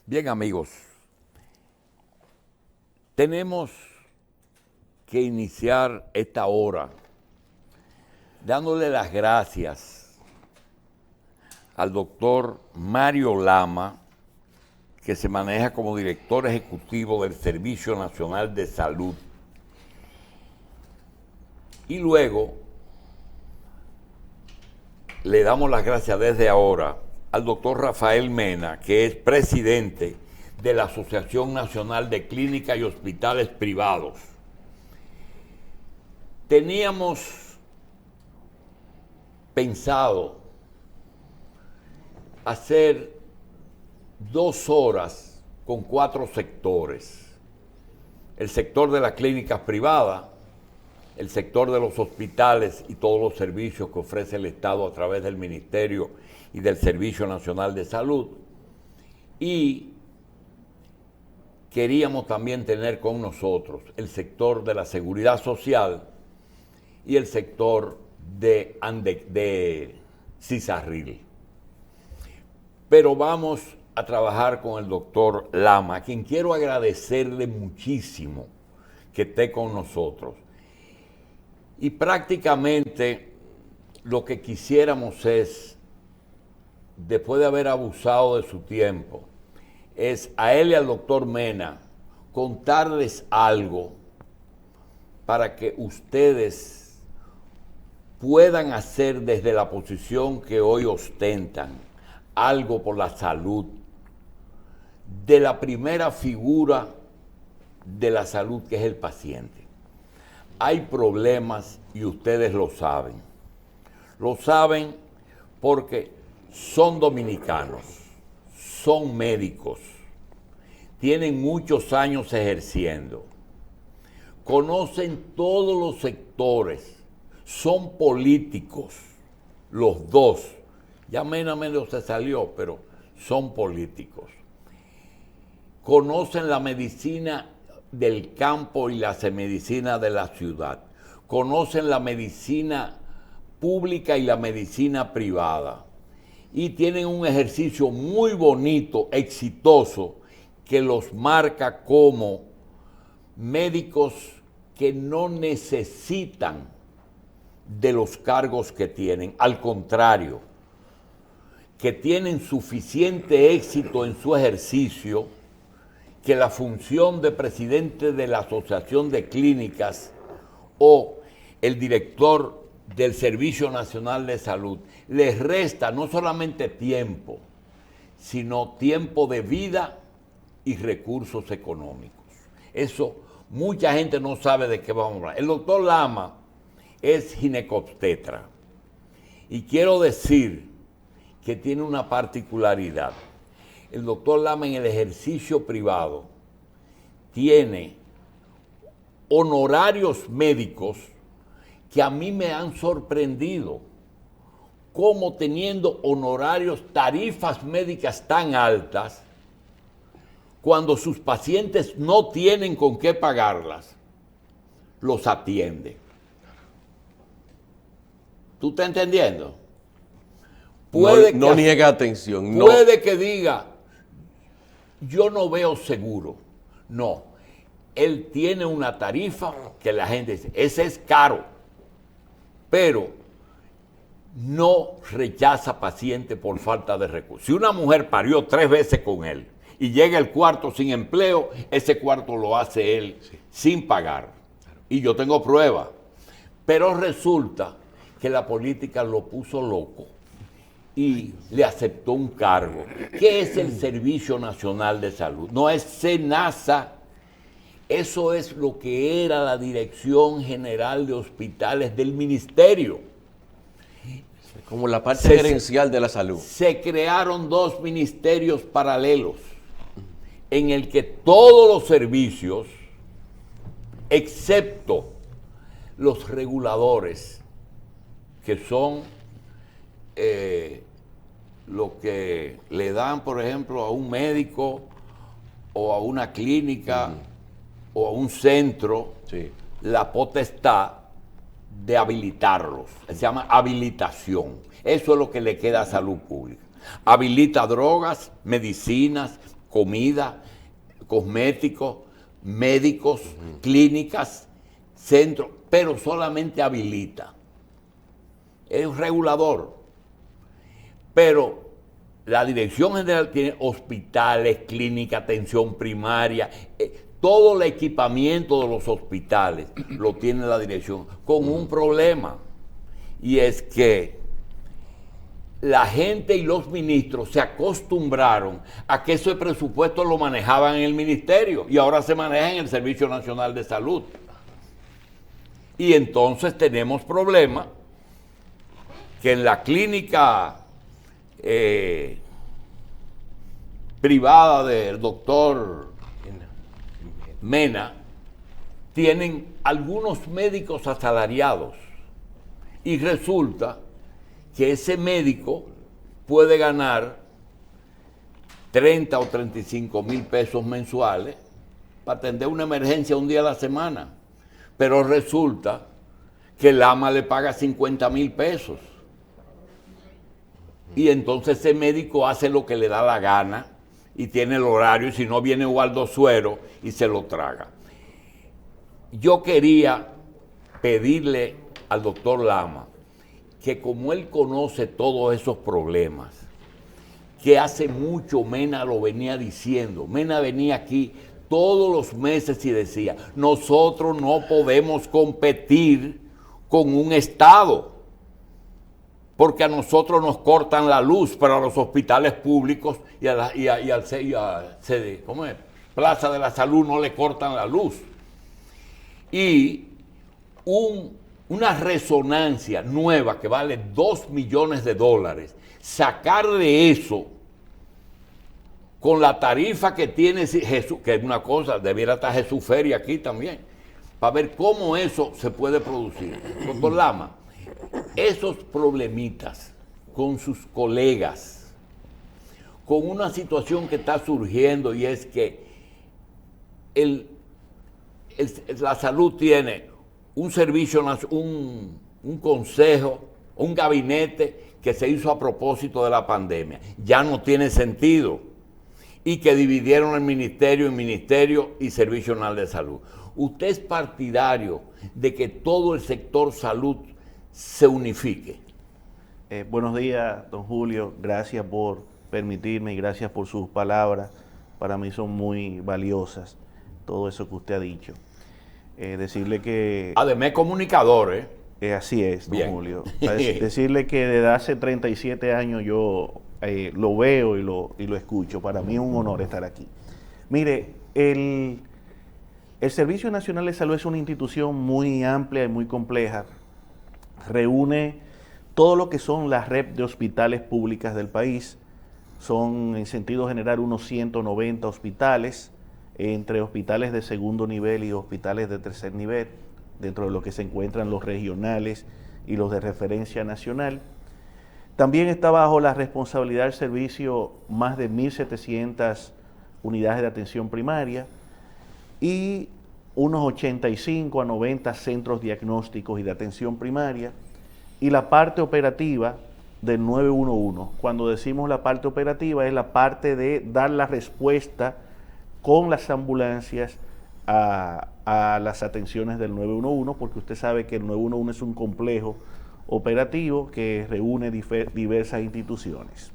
Bien, amigos, tenemos que iniciar esta hora dándole las gracias al doctor Mario Lama, que se maneja como director ejecutivo del Servicio Nacional de Salud. Y luego le damos las gracias desde ahora al doctor Rafael Mena, que es presidente de la Asociación Nacional de Clínicas y Hospitales Privados. Teníamos pensado hacer 2 horas con 4 sectores. El sector de las clínicas privadas, el sector de los hospitales y todos los servicios que ofrece el Estado a través del Ministerio y del Servicio Nacional de Salud. Y queríamos también tener con nosotros el sector de la seguridad social y el sector de CISARRIL. Pero vamos a trabajar con el doctor Lama, a quien quiero agradecerle muchísimo que esté con nosotros. Y prácticamente lo que quisiéramos es, después de haber abusado de su tiempo, es a él y al doctor Mena contarles algo para que ustedes puedan hacer desde la posición que hoy ostentan algo por la salud de la primera figura de la salud, que es el paciente. Hay problemas y ustedes lo saben. Lo saben porque son dominicanos, son médicos, tienen muchos años ejerciendo, conocen todos los sectores, son políticos, los dos. Ya Mena medio se salió, pero son políticos. Conocen la medicina del campo y la medicina de la ciudad. Conocen la medicina pública y la medicina privada. Y tienen un ejercicio muy bonito, exitoso, que los marca como médicos que no necesitan de los cargos que tienen. Al contrario, que tienen suficiente éxito en su ejercicio, que la función de presidente de la Asociación de Clínicas o el director del Servicio Nacional de Salud les resta no solamente tiempo, sino tiempo de vida y recursos económicos. Eso mucha gente no sabe de qué vamos a hablar. El doctor Lama es ginecobstetra y quiero decir que tiene una particularidad. El doctor Lama en el ejercicio privado tiene honorarios médicos que a mí me han sorprendido, como teniendo honorarios, tarifas médicas tan altas, cuando sus pacientes no tienen con qué pagarlas, los atiende. ¿Tú estás entendiendo? No niega atención. Puede que diga, yo no veo seguro. No, él tiene una tarifa que la gente dice, ese es caro, pero no rechaza paciente por falta de recursos. Si una mujer parió 3 veces con él y llega el cuarto sin empleo, ese cuarto lo hace él sin pagar. Y yo tengo pruebas. Pero resulta que la política lo puso loco y le aceptó un cargo. ¿Qué es el Servicio Nacional de Salud? No es SENASA, eso es lo que era la Dirección General de Hospitales del Ministerio. Como la parte gerencial de la salud. Se crearon 2 ministerios paralelos en el que todos los servicios, excepto los reguladores, que son lo que le dan, por ejemplo, a un médico o a una clínica o a un centro, la potestad de habilitarlos. Se llama habilitación. Eso es lo que le queda a salud pública. Habilita drogas, medicinas, comida, cosméticos, médicos, clínicas, centros, pero solamente habilita. Es un regulador. Pero la Dirección General tiene hospitales, clínicas, atención primaria, todo el equipamiento de los hospitales lo tiene la dirección, con un problema, y es que la gente y los ministros se acostumbraron a que ese presupuesto lo manejaban en el ministerio y ahora se maneja en el Servicio Nacional de Salud. Y entonces tenemos problemas que en la clínica privada del doctor Mena tienen algunos médicos asalariados y resulta que ese médico puede ganar 30 o 35 mil pesos mensuales para atender una emergencia un día a la semana, pero resulta que el AMA le paga 50 mil pesos y entonces ese médico hace lo que le da la gana y tiene el horario, y si no viene Waldo Suero y se lo traga. Yo quería pedirle al doctor Lama que, como él conoce todos esos problemas, que hace mucho Mena lo venía diciendo. Mena venía aquí todos los meses y decía, nosotros no podemos competir con un Estado, porque a nosotros nos cortan la luz, pero a los hospitales públicos y a Plaza de la Salud no le cortan la luz. Y una resonancia nueva que vale $2 millones, sacar de eso con la tarifa que tiene Jesús, que es una cosa, debiera estar Jesús Feria aquí también, para ver cómo eso se puede producir. Doctor Lama, esos problemitas con sus colegas, con una situación que está surgiendo, y es que la salud tiene un servicio, un consejo, un gabinete que se hizo a propósito de la pandemia. Ya no tiene sentido. Y que dividieron el ministerio en ministerio y Servicio Nacional de Salud. ¿Usted es partidario de que todo el sector salud se unifique? Buenos días, don Julio. Gracias por permitirme y gracias por sus palabras. Para mí son muy valiosas todo eso que usted ha dicho. Decirle que... Además es comunicador, así es, don Bien. Julio. Decirle que desde hace 37 años yo lo veo y lo escucho. Para mí es un honor estar aquí. Mire, el Servicio Nacional de Salud es una institución muy amplia y muy compleja. Reúne todo lo que son las red de hospitales públicas del país. Son, en sentido general, unos 190 hospitales, entre hospitales de segundo nivel y hospitales de tercer nivel, dentro de lo que se encuentran los regionales y los de referencia nacional. También está bajo la responsabilidad del servicio más de 1.700 unidades de atención primaria y unos 85 a 90 centros diagnósticos y de atención primaria, y la parte operativa del 911. Cuando decimos la parte operativa es la parte de dar la respuesta con las ambulancias a las atenciones del 911, porque usted sabe que el 911 es un complejo operativo que reúne diversas instituciones.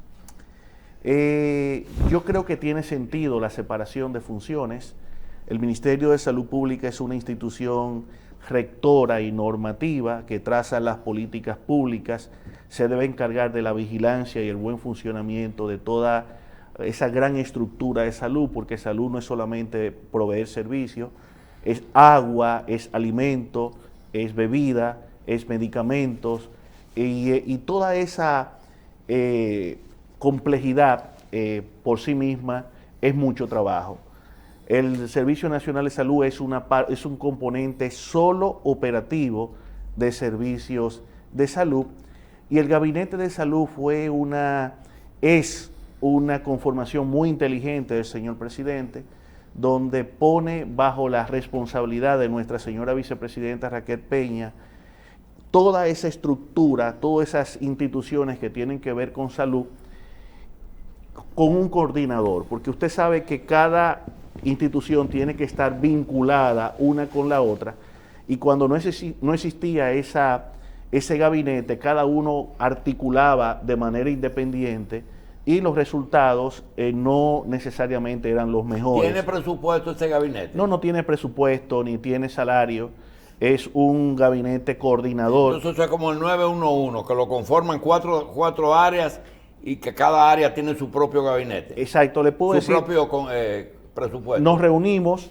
Yo creo que tiene sentido la separación de funciones. El Ministerio de Salud Pública es una institución rectora y normativa que traza las políticas públicas, se debe encargar de la vigilancia y el buen funcionamiento de toda esa gran estructura de salud, porque salud no es solamente proveer servicios, es agua, es alimento, es bebida, es medicamentos, y toda esa complejidad por sí misma es mucho trabajo. El Servicio Nacional de Salud es un componente solo operativo de servicios de salud, y el Gabinete de Salud es una conformación muy inteligente del señor presidente, donde pone bajo la responsabilidad de nuestra señora vicepresidenta Raquel Peña toda esa estructura, todas esas instituciones que tienen que ver con salud, con un coordinador, porque usted sabe que cada institución tiene que estar vinculada una con la otra, y cuando no existía ese gabinete, cada uno articulaba de manera independiente y los resultados no necesariamente eran los mejores. ¿Tiene presupuesto ese gabinete? No, no tiene presupuesto ni tiene salario. Es un gabinete coordinador. Entonces es como el 911, que lo conforman cuatro áreas y que cada área tiene su propio gabinete. Exacto, le puedo decir. Su propio presupuesto. Nos reunimos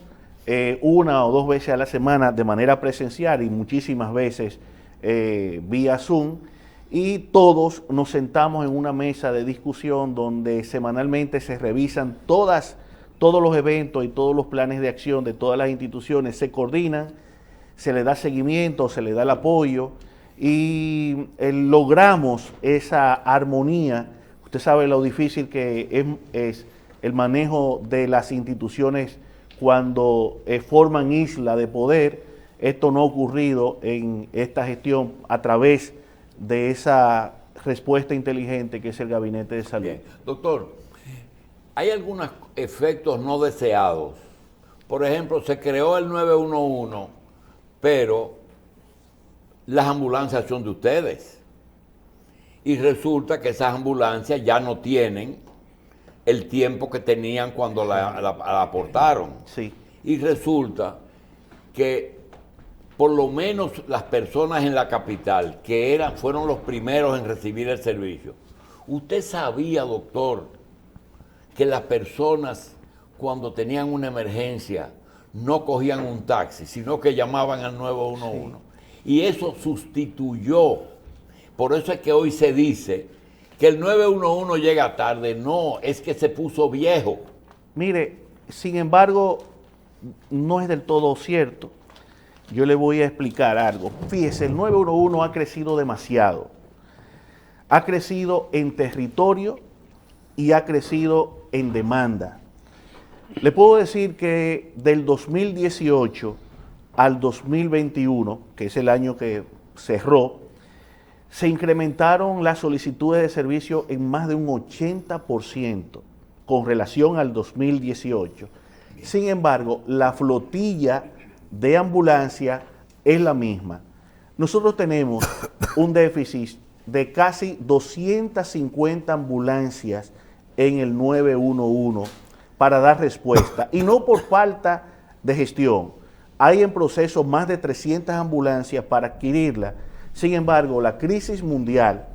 una o dos veces a la semana de manera presencial y muchísimas veces vía Zoom, y todos nos sentamos en una mesa de discusión donde semanalmente se revisan todos los eventos y todos los planes de acción de todas las instituciones, se coordinan, se le da seguimiento, se le da el apoyo y logramos esa armonía. Usted sabe lo difícil que es el manejo de las instituciones cuando forman isla de poder. Esto no ha ocurrido en esta gestión a través de esa respuesta inteligente que es el Gabinete de Salud. Bien. Doctor, hay algunos efectos no deseados. Por ejemplo, se creó el 911, pero las ambulancias son de ustedes. Y resulta que esas ambulancias ya no tienen el tiempo que tenían cuando la aportaron. Sí. Y resulta que por lo menos las personas en la capital, que fueron los primeros en recibir el servicio. ¿Usted sabía, doctor, que las personas cuando tenían una emergencia no cogían un taxi, sino que llamaban al 911? Sí. Y eso sustituyó. Por eso es que hoy se dice que el 911 llega tarde. No, es que se puso viejo. Mire, sin embargo, no es del todo cierto. Yo le voy a explicar algo. Fíjese, el 911 ha crecido demasiado. Ha crecido en territorio y ha crecido en demanda. Le puedo decir que del 2018 al 2021, que es el año que cerró, se incrementaron las solicitudes de servicio en más de un 80% con relación al 2018. Sin embargo, la flotilla de ambulancia es la misma. Nosotros tenemos un déficit de casi 250 ambulancias en el 911 para dar respuesta, y no por falta de gestión. Hay en proceso más de 300 ambulancias para adquirirla. Sin embargo, la crisis mundial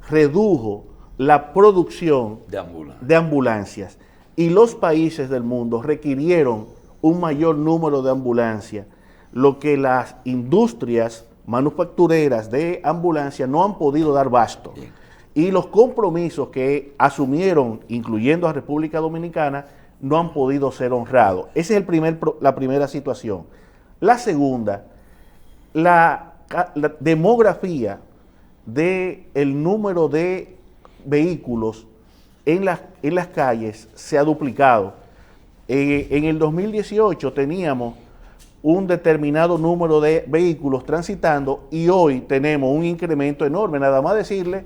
redujo la producción de ambulancias y los países del mundo requirieron un mayor número de ambulancias, lo que las industrias manufactureras de ambulancias no han podido dar basto. Bien. Y los compromisos que asumieron, incluyendo a República Dominicana, no han podido ser honrados. Esa es la primera situación. La segunda, la demografía del número de vehículos en las calles se ha duplicado. En el 2018 teníamos un determinado número de vehículos transitando y hoy tenemos un incremento enorme. Nada más decirle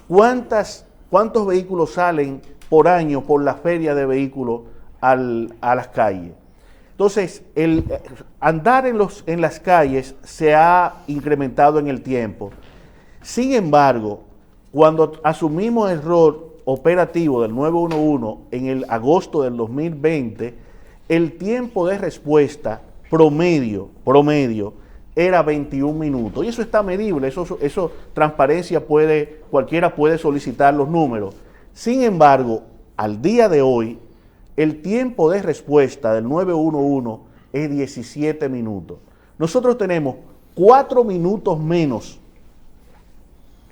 cuántos vehículos salen por año por la feria de vehículos a las calles. Entonces, el andar en las calles se ha incrementado en el tiempo. Sin embargo, cuando asumimos el rol operativo del 911 en el agosto del 2020, el tiempo de respuesta promedio era 21 minutos. Y eso está medible, eso transparencia cualquiera puede solicitar los números. Sin embargo, al día de hoy, el tiempo de respuesta del 911 es 17 minutos. Nosotros tenemos 4 minutos menos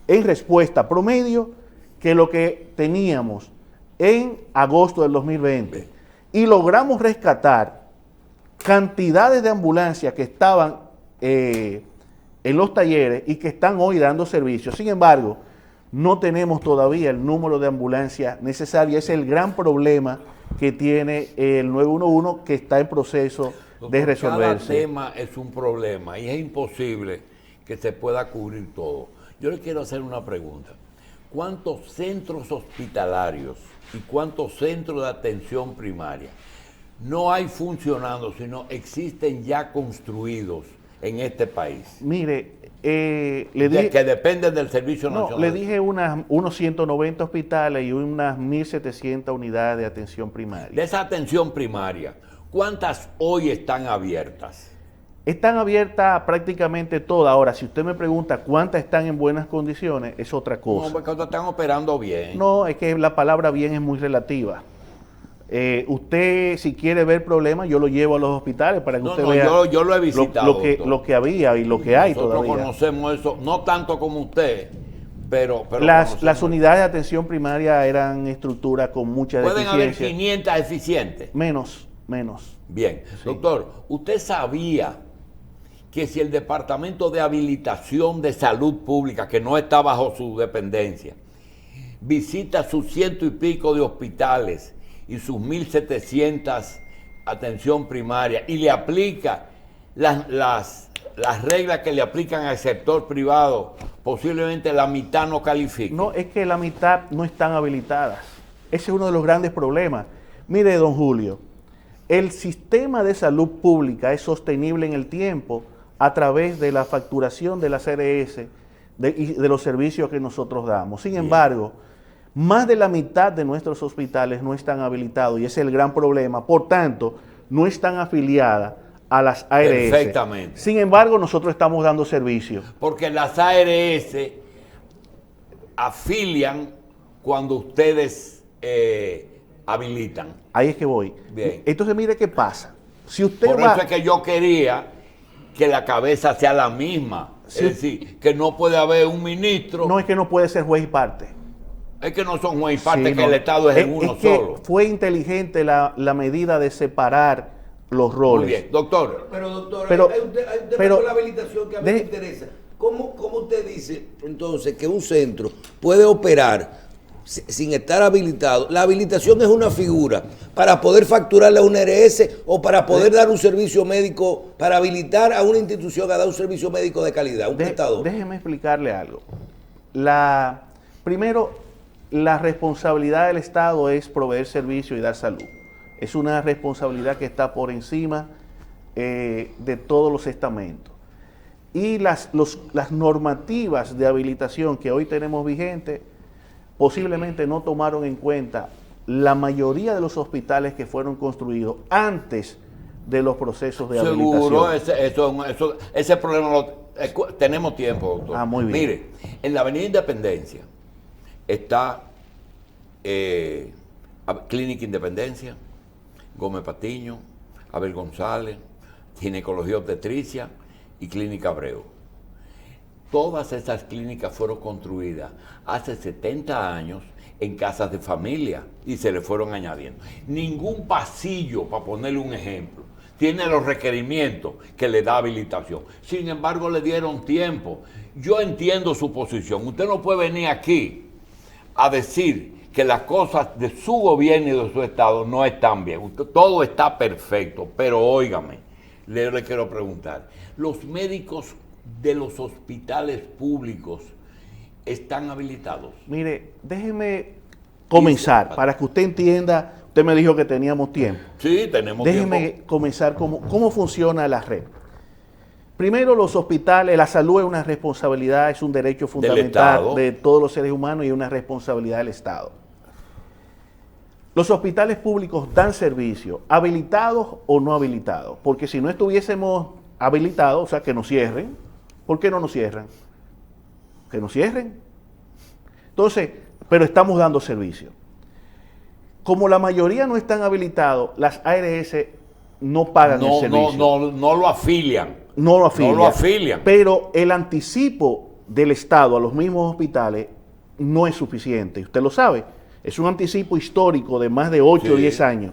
en respuesta promedio que lo que teníamos en agosto del 2020. Y logramos rescatar cantidades de ambulancias que estaban en los talleres y que están hoy dando servicio. Sin embargo, no tenemos todavía el número de ambulancias necesarias. Ese es el gran problema que tiene el 911, que está en proceso de resolverse. Cada tema es un problema y es imposible que se pueda cubrir todo. Yo le quiero hacer una pregunta. ¿cuántos centros hospitalarios y cuántos centros de atención primaria no hay funcionando, sino existen ya construidos en este país? Mire, le dije... que dependen del Servicio No, Nacional. le dije unos 190 hospitales y unas 1.700 unidades de atención De primaria. esa atención primaria, ¿cuántas hoy están abiertas? Están abiertas prácticamente todas. Ahora, si usted me pregunta cuántas están en buenas condiciones, es otra No, cosa. porque están operando bien. No, es que la palabra bien es muy relativa. Usted, si quiere ver problemas, yo lo llevo a los hospitales para que No, usted no, vea yo lo he visitado, doctor. lo que había y lo que hay Nosotros todavía. conocemos eso, no tanto como usted, pero Las conocemos. unidades de atención primaria eran estructuras con mucha Pueden haber deficiencia. 500 eficientes. Menos. Bien, Sí. doctor, ¿usted sabía que si el Departamento de Habilitación de Salud Pública, que no está bajo su dependencia, visita sus 100 y pico de hospitales y sus 1.700 atención primaria y le aplica las reglas que le aplican al sector privado, posiblemente la mitad no califica? No, es que la mitad no están habilitadas. Ese es uno de los grandes problemas. Mire, don Julio, el sistema de salud pública es sostenible en el tiempo a través de la facturación de las ARS y de los servicios que nosotros damos. Sin embargo, más de la mitad de nuestros hospitales no están habilitados y ese es el gran problema. Por tanto, no están afiliadas a las ARS. Perfectamente. Sin embargo, nosotros estamos dando servicio. Porque las ARS afilian cuando ustedes habilitan. Ahí es que voy. Bien. Entonces, mire qué pasa. Si usted Por va... eso es que yo quería que la cabeza sea la misma. Sí. Es decir, que no puede haber un ministro. No es que no puede ser juez y parte. Es que no son juez y parte, Sí, que no. el Estado es en uno que solo. fue inteligente la medida de separar los roles. Muy bien, doctor. Pero doctor, Pero- hay un tema pero- con la habilitación que a mí de- me interesa. ¿Cómo usted dice entonces que un centro puede operar sin estar habilitado? La habilitación es una figura para poder facturarle a una ARS o para poder dar un servicio médico, para habilitar a una institución a dar un servicio médico de calidad, un prestador. Déjeme explicarle algo. Primero, la responsabilidad del Estado es proveer servicio y dar salud. Es una responsabilidad que está por encima de todos los estamentos. Y las normativas de habilitación que hoy tenemos vigentes posiblemente no tomaron en cuenta la mayoría de los hospitales que fueron construidos antes de los procesos de Seguro, habilitación. ese problema tenemos tiempo, doctor. Ah, muy bien. Mire, en la Avenida Independencia está Clínica Independencia, Gómez Patiño, Abel González, Ginecología Obstetricia y Clínica Abreu. Todas esas clínicas fueron construidas hace 70 años en casas de familia y se le fueron añadiendo. Ningún pasillo, para ponerle un ejemplo, tiene los requerimientos que le da habilitación. Sin embargo, le dieron tiempo. Yo entiendo su posición. Usted no puede venir aquí a decir que las cosas de su gobierno y de su estado no están bien. Todo está perfecto, pero óigame, le quiero preguntar, ¿los médicos de los hospitales públicos están habilitados? Mire, déjeme comenzar para que usted entienda. Usted me dijo que teníamos tiempo. Sí, tenemos Déjeme tiempo. comenzar cómo funciona la red. Primero, los hospitales, la salud es una responsabilidad, es un derecho fundamental Estado. de todos los seres humanos y una responsabilidad del Estado. Los hospitales públicos dan servicio, habilitados o no habilitados, porque si no estuviésemos habilitados, o sea, que nos cierren. ¿Por qué no nos cierran? Que nos cierren. Entonces, pero estamos dando servicio. Como la mayoría no están habilitados, las ARS no pagan el servicio. No lo afilian. No lo afilian. No lo afilian. Pero el anticipo del Estado a los mismos hospitales no es suficiente. Usted lo sabe. Es un anticipo histórico de más de 8 o 10 años.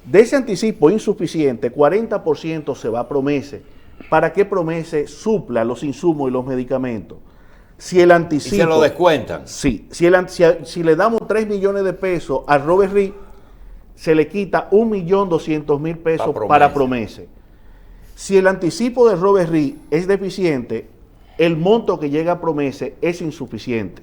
De ese anticipo insuficiente, 40% se va a Promese, para que Promese supla los insumos y los medicamentos. Si el anticipo... Y se lo descuentan. Sí. Si le damos 3 millones de pesos a Robert Reed, se le quita 1.200.000 pesos para Promese. Si el anticipo de Robert Reed es deficiente, el monto que llega a Promese es insuficiente.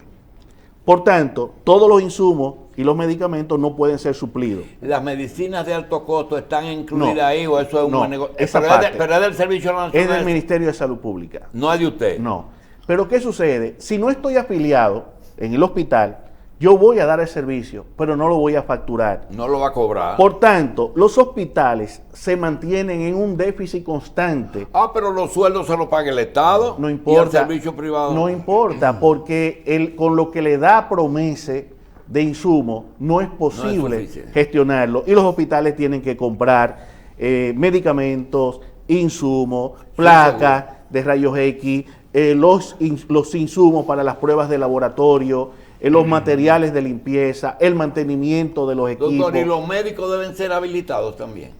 Por tanto, todos los insumos y los medicamentos no pueden ser suplidos. ¿Las medicinas de alto costo están incluidas No, ahí o eso es un no, buen negocio? esa Pero parte. es del Servicio Nacional. Es del Ministerio de Salud Pública. No es de usted. No. Pero ¿qué sucede? Si no estoy afiliado en el hospital, yo voy a dar el servicio, pero no lo voy a facturar. No lo va a cobrar. Por tanto, los hospitales se mantienen en un déficit constante. Pero los sueldos se los paga el Estado. No Y importa. el servicio privado. No importa, porque con lo que le da Promese de insumo no es posible suficiente. gestionarlo. Y los hospitales tienen que comprar medicamentos, insumos, placas de rayos X, los insumos para las pruebas de laboratorio, los materiales de limpieza, el mantenimiento de los equipos. Doctor, ¿y los médicos deben ser habilitados también?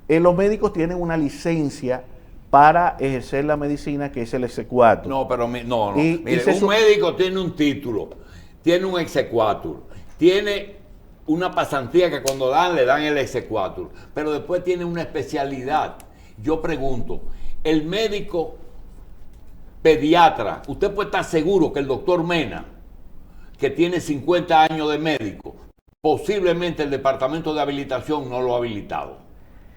Los médicos tienen una licencia para ejercer la medicina, que es el exequatur. No, pero no. Y Mire, un médico tiene un título, tiene un exequatur, tiene una pasantía que cuando le dan el exequatur, pero después tiene una especialidad. Yo pregunto, el médico pediatra, usted puede estar seguro que el doctor Mena, que tiene 50 años de médico, posiblemente el departamento de habilitación no lo ha habilitado.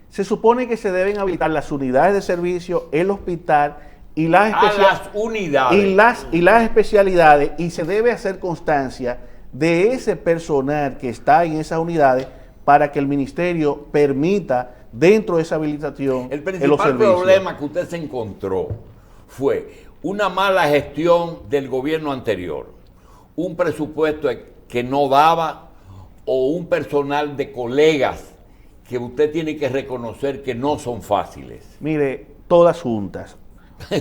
Se supone que se deben habilitar las unidades de servicio, el hospital y las unidades. Y las especialidades, y se debe hacer constancia de ese personal que está en esas unidades para que el ministerio permita dentro de esa habilitación El los principal servicios. problema que usted se encontró fue una mala gestión del gobierno anterior, un presupuesto que no daba o un personal de colegas que usted tiene que reconocer que no son fáciles. Mire, todas juntas.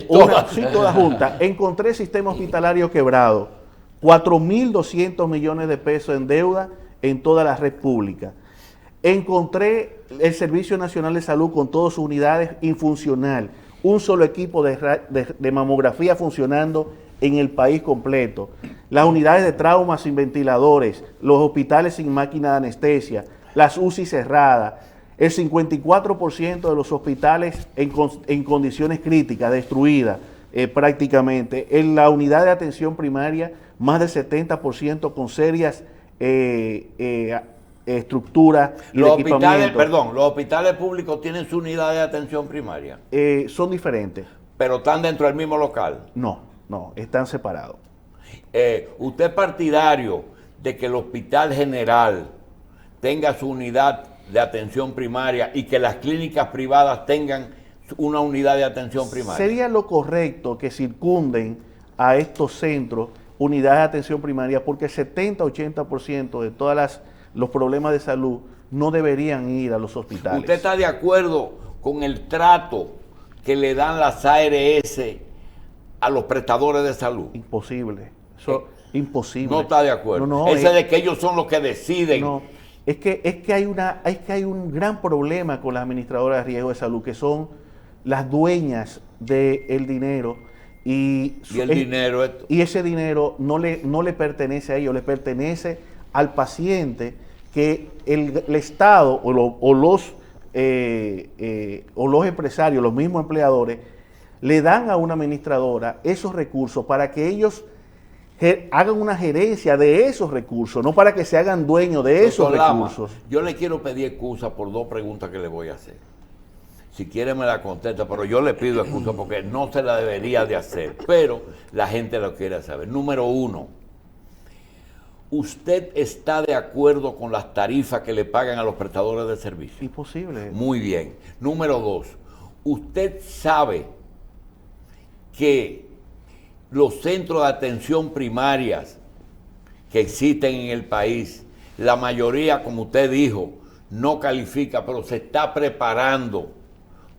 Todas juntas. Encontré sistema hospitalario quebrado, 4.200 millones de pesos en deuda en toda la red pública. Encontré el Servicio Nacional de Salud con todas sus unidades infuncional, un solo equipo de mamografía funcionando en el país completo, las unidades de trauma sin ventiladores, los hospitales sin máquina de anestesia, las UCI cerradas, el 54% de los hospitales en condiciones críticas, destruidas prácticamente, en la unidad de atención primaria, más del 70% con serias estructuras y Los equipamiento. los hospitales públicos tienen su unidad de atención primaria, Son diferentes. pero están dentro del mismo local. No, están separados. ¿Usted es partidario de que el Hospital General tenga su unidad de atención primaria y que las clínicas privadas tengan una unidad de atención primaria? Sería lo correcto que circunden a estos centros unidades de atención primaria, porque el 70-80% de todos los problemas de salud no deberían ir a los hospitales. ¿Usted está de acuerdo con el trato que le dan las ARS a los prestadores de salud? Imposible. Eso, imposible. No está de acuerdo. No, Ese de que ellos son los que deciden. No, es que hay un gran problema con las administradoras de riesgo de salud, que son las dueñas del dinero. Y ese dinero no le pertenece a ellos, le pertenece al paciente, que el Estado o los empresarios, los mismos empleadores, le dan a una administradora esos recursos para que ellos hagan una gerencia de esos recursos, no para que se hagan dueños de esos recursos. Yo le quiero pedir excusa por dos preguntas que le voy a hacer. Si quiere me la contesta, pero yo le pido excusa porque no se la debería de hacer, pero la gente lo quiere saber. Número uno, ¿usted está de acuerdo con las tarifas que le pagan a los prestadores de servicios? Imposible. Muy bien. Número dos, ¿usted sabe que los centros de atención primarias que existen en el país, la mayoría, como usted dijo, no califica, pero se está preparando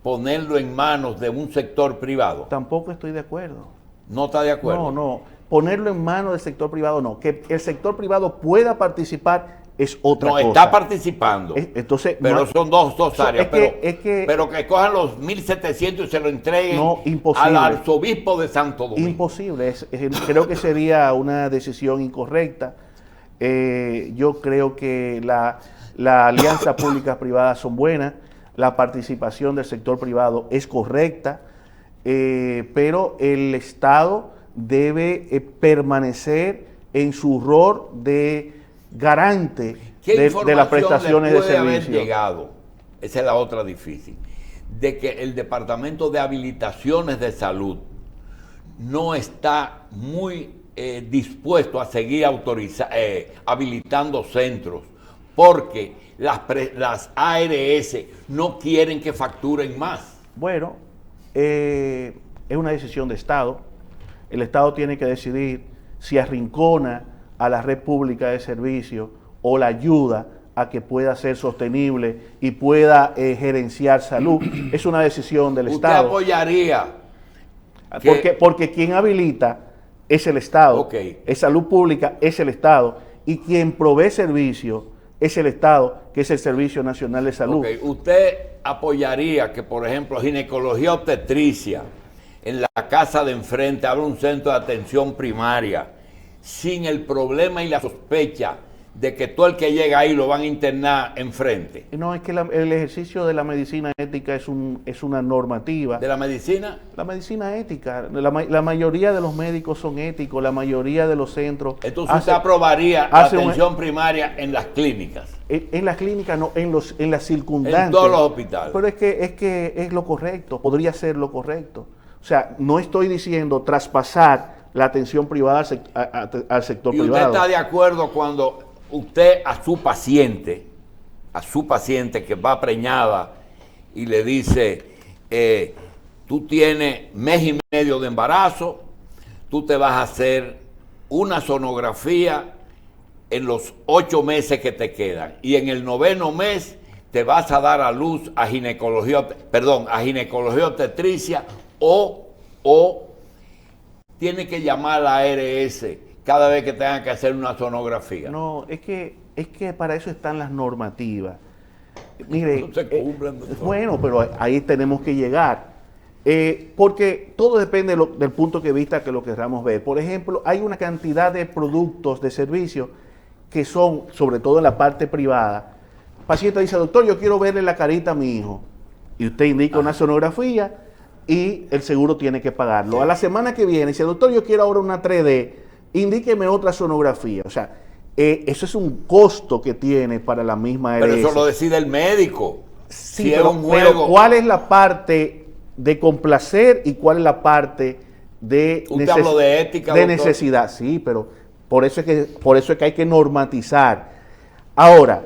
ponerlo en manos de un sector privado? Tampoco estoy de acuerdo. ¿No está de acuerdo? No. Ponerlo en manos del sector privado no. Que el sector privado pueda participar es otra cosa. No, está participando. Entonces, pero son dos áreas. Pero que cojan los 1.700 y se lo entreguen al arzobispo de Santo Domingo. Imposible. Creo que sería una decisión incorrecta. Yo creo que la alianza pública-privada son buenas. La participación del sector privado es correcta. Pero el Estado debe permanecer en su rol de garante ¿Qué de información las prestaciones de le puede haber servicio. llegado? Esa es la otra difícil. De que el Departamento de Habilitaciones de Salud no está muy dispuesto a seguir habilitando centros, porque las ARS no quieren que facturen más. Bueno, es una decisión de Estado. El Estado tiene que decidir si arrincona a la red pública de servicios o la ayuda a que pueda ser sostenible y pueda gerenciar salud. Es una decisión del ¿Usted Estado. apoyaría que- Porque quien habilita es el Estado. Ok. Es salud pública, es el Estado. Y quien provee servicio es el Estado, que es el Servicio Nacional de Salud. Ok, ¿usted apoyaría que, por ejemplo, ginecología obstetricia en la casa de enfrente abra un centro de atención primaria sin el problema y la sospecha de que todo el que llega ahí lo van a internar enfrente? No, es que el ejercicio de la medicina ética es una normativa. ¿De la medicina? La medicina ética, la mayoría de los médicos son éticos, la mayoría de los centros. Entonces usted aprobaría la hace un- atención primaria en las clínicas. En las clínicas, no, en las circundantes. En todos los hospitales. Pero es que es lo correcto, podría ser lo correcto. O sea, no estoy diciendo traspasar la atención privada al sector ¿Y usted privado. está de acuerdo cuando usted a su paciente que va preñada y le dice, tú tienes mes y medio de embarazo, tú te vas a hacer una sonografía en los 8 meses que te quedan y en el 9º mes te vas a dar a luz a ginecología obstetricia o tiene que llamar a la ARS cada vez que tengan que hacer una sonografía? No, es que para eso están las normativas. Mire, No se cumplen, doctor. bueno, pero ahí tenemos que llegar. Porque todo depende del punto de vista que lo queramos ver. Por ejemplo, hay una cantidad de productos, de servicios, que son, sobre todo en la parte privada. El paciente dice, doctor, yo quiero verle la carita a mi hijo. Y usted indica una sonografía y el seguro tiene que pagarlo. A la semana que viene, dice, doctor, yo quiero ahora una 3D, indíqueme otra sonografía. O sea, eso es un costo que tiene para la misma ARS. Pero eso lo decide el médico. Sí, Si es pero, un pero juego. ¿cuál es la parte de complacer y cuál es la parte de, Usted habló de ética, de doctor. necesidad? Sí, pero por eso es que hay que normatizar. Ahora,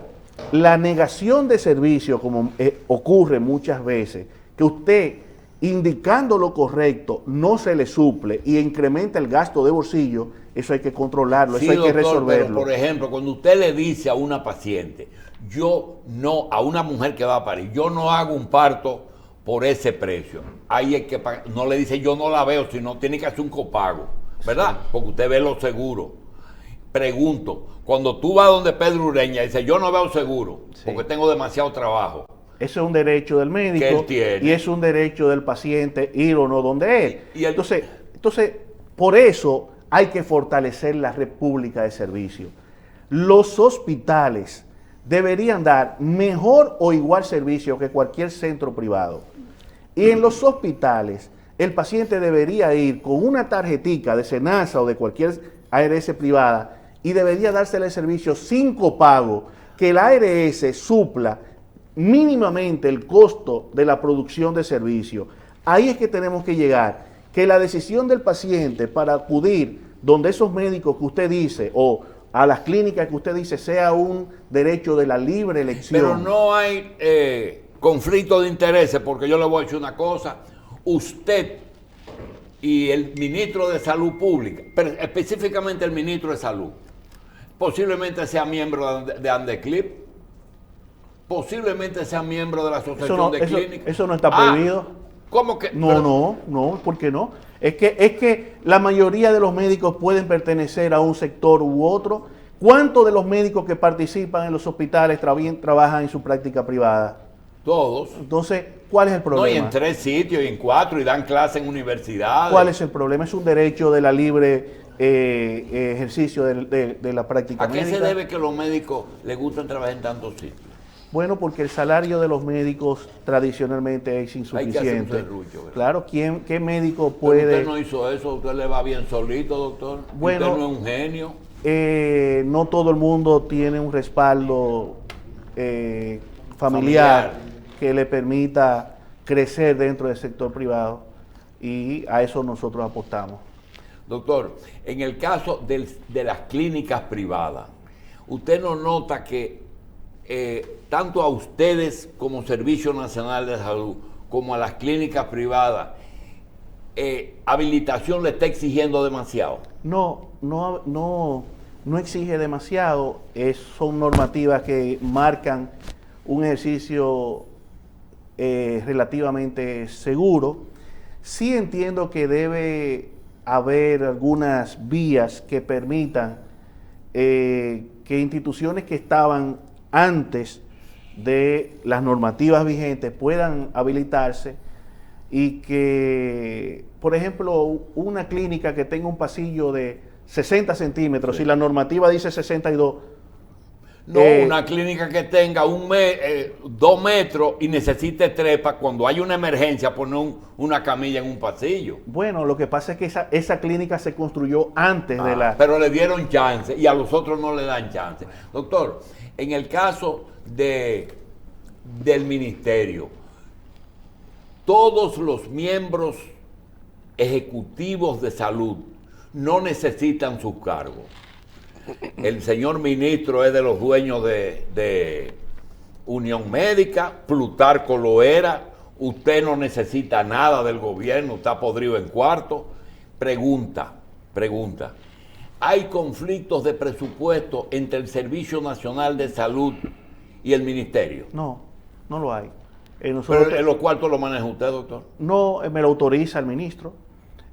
la negación de servicio, como ocurre muchas veces, que usted indicando lo correcto no se le suple y incrementa el gasto de bolsillo, eso hay que controlarlo, Sí, eso hay que doctor, resolverlo. pero, por ejemplo, cuando usted le dice a una paciente, a una mujer que va a parir, yo no hago un parto por ese precio. Ahí hay que pagar. No le dice, yo no la veo, sino tiene que hacer un copago, ¿verdad? Porque usted ve los seguros. Pregunto, cuando tú vas donde Pedro Ureña y dice, yo no veo seguro, porque tengo demasiado trabajo. Eso es un derecho del médico Que él tiene. y es un derecho del paciente ir o no donde él. Y el- Entonces, por eso hay que fortalecer la red pública de servicio. Los hospitales deberían dar mejor o igual servicio que cualquier centro privado. Y en los hospitales, el paciente debería ir con una tarjetica de Senasa o de cualquier ARS privada y debería dársele el servicio sin copago, que la ARS supla mínimamente el costo de la producción de servicio. Ahí es que tenemos que llegar, que la decisión del paciente para acudir donde esos médicos que usted dice o a las clínicas que usted dice sea un derecho de la libre elección. Pero no hay conflicto de intereses, porque yo le voy a decir una cosa, usted y el ministro de Salud Pública, pero específicamente el ministro de Salud, posiblemente sea miembro de Andeclip, posiblemente sea miembro de la Asociación de Clínicas. Eso no está prohibido. ¿Cómo que? No, ¿por qué no? Es que la mayoría de los médicos pueden pertenecer a un sector u otro. ¿Cuántos de los médicos que participan en los hospitales trabajan en su práctica privada? Todos. Entonces, ¿cuál es el problema? No, y en 3 sitios y en 4 y dan clase en universidades. ¿Cuál es el problema? Es un derecho de la libre ejercicio de la práctica ¿A qué médica. se debe que los médicos les gustan trabajar en tantos sitios? Bueno, porque el salario de los médicos tradicionalmente es insuficiente. Hay que hacer un serrucho, ¿verdad? Claro, ¿qué médico Pero puede...? usted no hizo eso, usted le va bien solito, doctor. Bueno, usted no es un genio. no todo el mundo tiene un respaldo familiar que le permita crecer dentro del sector privado, y a eso nosotros apostamos. Doctor, en el caso de las clínicas privadas, ¿usted no nota que tanto a ustedes como Servicio Nacional de Salud, como a las clínicas privadas, habilitación le está exigiendo demasiado? No exige demasiado, son normativas que marcan un ejercicio relativamente seguro. Sí entiendo que debe haber algunas vías que permitan que instituciones que estaban antes de las normativas vigentes puedan habilitarse, y que, por ejemplo, una clínica que tenga un pasillo de 60 centímetros, si la normativa dice 62. No, una clínica que tenga 2 metros y necesite 3 para cuando hay una emergencia poner una camilla en un pasillo. Bueno, lo que pasa es que esa clínica se construyó antes de la... Pero le dieron chance y a los otros no le dan chance. Doctor, en el caso del ministerio, todos los miembros ejecutivos de salud no necesitan sus cargos. El señor ministro es de los dueños de Unión Médica, Plutarco lo era, usted no necesita nada del gobierno, está podrido en cuarto. Pregunta, ¿hay conflictos de presupuesto entre el Servicio Nacional de Salud y el ministerio? No lo hay. Pero en los cuartos lo maneja usted, doctor. No, me lo autoriza el ministro.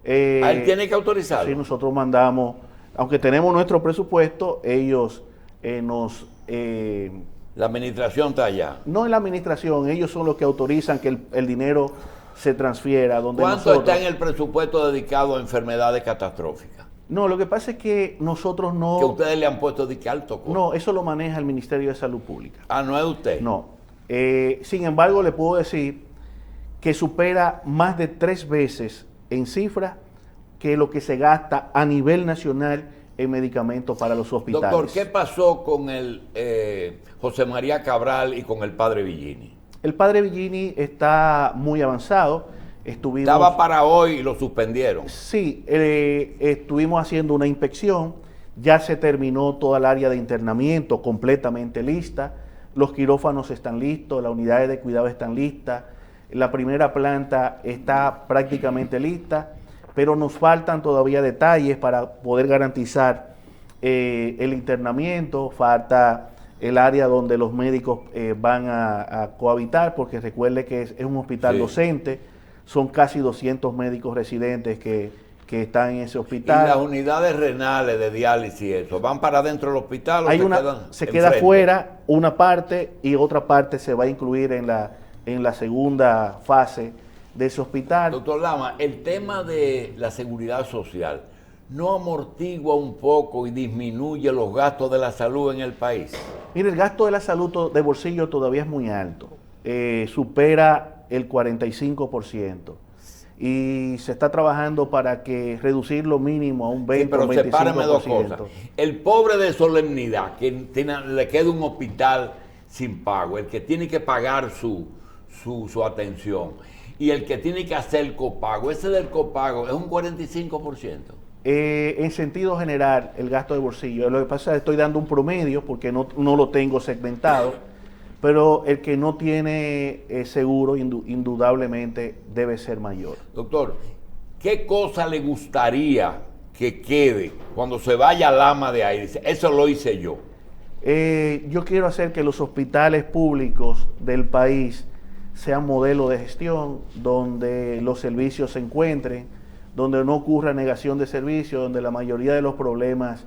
Él tiene que autorizarlo. Sí, nosotros mandamos, aunque tenemos nuestro presupuesto, ellos la administración está allá. No en la administración, ellos son los que autorizan que el dinero se transfiera. ¿Cuánto está en el presupuesto dedicado a enfermedades catastróficas? No, lo que pasa es que nosotros no... Que ustedes le han puesto de que alto costo. No, eso lo maneja el Ministerio de Salud Pública. ¿No es usted? No. Sin embargo, le puedo decir que supera más de 3 veces en cifra que lo que se gasta a nivel nacional en medicamentos para los hospitales. Doctor, ¿qué pasó con el José María Cabral y con el padre Villini? El padre Villini está muy avanzado. Estaba para hoy y lo suspendieron. Sí, estuvimos haciendo una inspección, ya se terminó toda el área de internamiento completamente lista, los quirófanos están listos, las unidades de cuidado están listas, la primera planta está prácticamente lista, pero nos faltan todavía detalles para poder garantizar el internamiento. Falta el área donde los médicos van a cohabitar, porque recuerde que es un hospital docente, son casi 200 médicos residentes que están en ese hospital. ¿Y las unidades renales de diálisis y eso, van para dentro del hospital o se queda fuera una parte, y otra parte se va a incluir en la segunda fase de ese hospital? Doctor Lama, el tema de la seguridad social ¿no amortigua un poco y disminuye los gastos de la salud en el país? Mire, el gasto de la salud de bolsillo todavía es muy alto, supera el 45%, y se está trabajando para que reducirlo mínimo a un 20 pero o 25%. Sepárame dos cosas. El pobre de solemnidad, que le queda un hospital sin pago, el que tiene que pagar su atención, y el que tiene que hacer el copago, ese del copago es un 45%. En sentido general, el gasto de bolsillo, lo que pasa es que estoy dando un promedio porque no lo tengo segmentado, pero el que no tiene seguro indudablemente debe ser mayor. Doctor, ¿qué cosa le gustaría que quede cuando se vaya Lama de ahí? Dice, eso lo hice yo. Yo quiero hacer que los hospitales públicos del país sean modelo de gestión, donde los servicios se encuentren, donde no ocurra negación de servicios, donde la mayoría de los problemas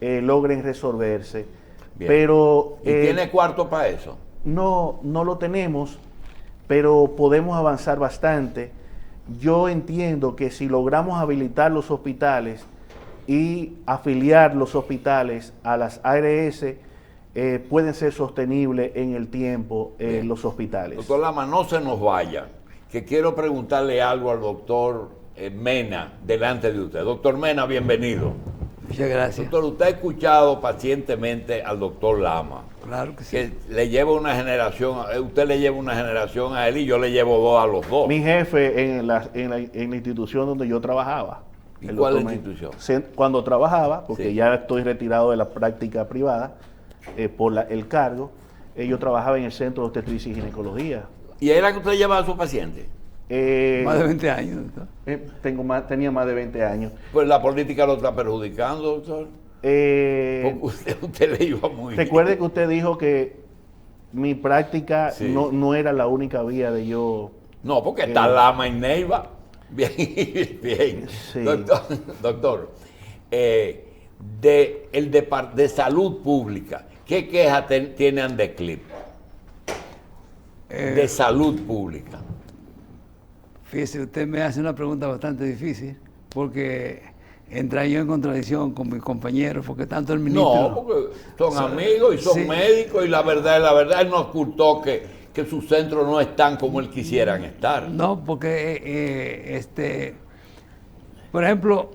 logren resolverse. Bien. Pero, ¿Y tiene cuarto para eso? No lo tenemos, pero podemos avanzar bastante. Yo entiendo que si logramos habilitar los hospitales y afiliar los hospitales a las ARS, pueden ser sostenibles en el tiempo los hospitales. Doctor Lama, no se nos vaya, que quiero preguntarle algo al doctor Mena delante de usted. Doctor Mena, bienvenido. Muchas gracias. Doctor, usted ha escuchado pacientemente al doctor Lama, Claro que sí. que le lleva una generación, usted le lleva una generación a él y yo le llevo dos a los dos. Mi jefe en la institución donde yo trabajaba. ¿Y el cuál doctor institución? Cuando trabajaba, porque Sí. ya estoy retirado de la práctica privada por el cargo, yo trabajaba en el Centro de Obstetricia y Ginecología. ¿Y era que usted llevaba a su paciente? Más de 20 años, doctor. Tenía más de 20 años. Pues la política lo está perjudicando, doctor. Porque usted le iba muy bien. Recuerde que usted dijo que mi práctica Sí. no era la única vía de yo. No, porque está Lama y Neiva. Bien, bien. Sí. Doctor, de salud pública, ¿qué queja tiene Andeclip? De salud pública. Fíjese, usted me hace una pregunta bastante difícil, porque entra yo en contradicción con mis compañeros, porque tanto el ministro... No, porque son amigos y son sí. médicos y la verdad, él no ocultó que sus centros no están como él quisieran estar. No, porque, por ejemplo,